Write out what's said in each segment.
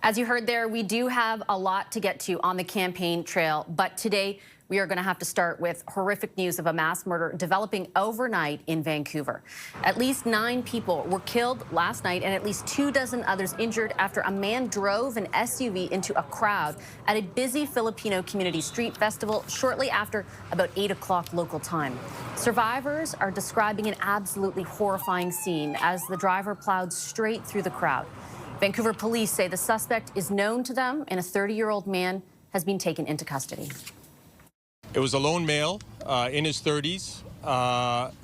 As you heard there, we do have a lot to get to on the campaign trail, but today we are going to have to start with horrific news of a mass murder developing overnight in Vancouver. At least 9 people were killed last night and at least 24 others injured after a man drove an SUV into a crowd at a busy Filipino community street festival shortly after about 8 o'clock local time. Survivors are describing an absolutely horrifying scene as the driver plowed straight through the crowd. Vancouver police say the suspect is known to them and a 30-year-old man has been taken into custody. It was a lone male in his 30s,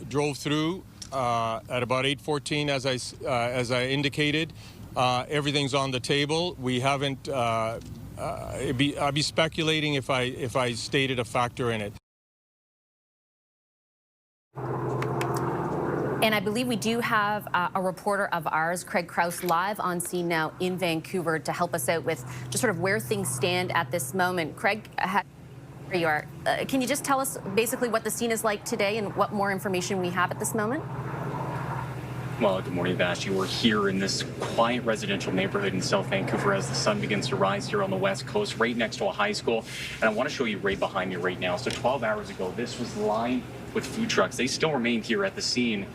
drove through at about 8:14 as I indicated. Everything's on the table. We haven't, I'd be speculating if I stated a factor in it. And I believe we do have a reporter of ours, Krause, live on scene now in Vancouver to help us out with just sort of where things stand at this moment. Kraig, there you are. Can you just tell us basically what the scene is like today and what more information we have at this moment? Well, good morning, Vash. We're here in this quiet residential neighborhood in South Vancouver as the sun begins to rise here on the west coast, right next to a high school. And I want to show you right behind me right now. So 12 hours ago, this was lined with food trucks. They still remain here at the scene,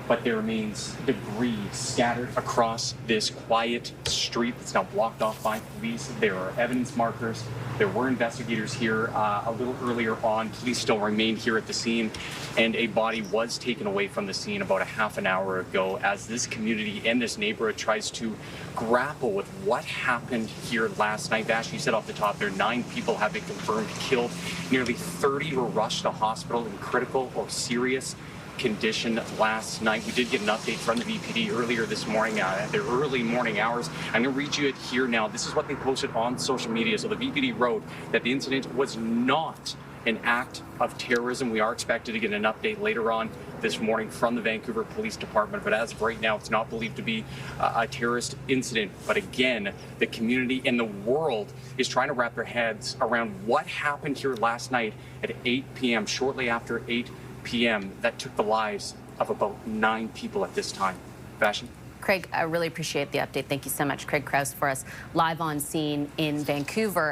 but there remains debris scattered across this quiet street that's now blocked off by police. There are evidence markers. There were investigators here a little earlier on. Police still remain here at the scene, and a body was taken away from the scene about a half an hour ago as this community and this neighborhood tries to grapple with what happened here last night. Vash, you said off the top there, 9 people have been confirmed killed. Nearly 30 were rushed to hospital in critical or serious condition last night. We did get an update from the VPD earlier this morning at their early morning hours. I'm going to read you it here now. This is what they posted on social media. So the VPD wrote that the incident was not an act of terrorism. We are expected to get an update later on this morning from the Vancouver Police Department, but as of right now, it's not believed to be a terrorist incident. But again, the community and the world is trying to wrap their heads around what happened here last night at 8 p.m., shortly after 8 p.m. that took the lives of about 9 people at this time. Vashi? Kraig, I really appreciate the update. Thank you so much, Kraig Krause, for us live on scene in Vancouver.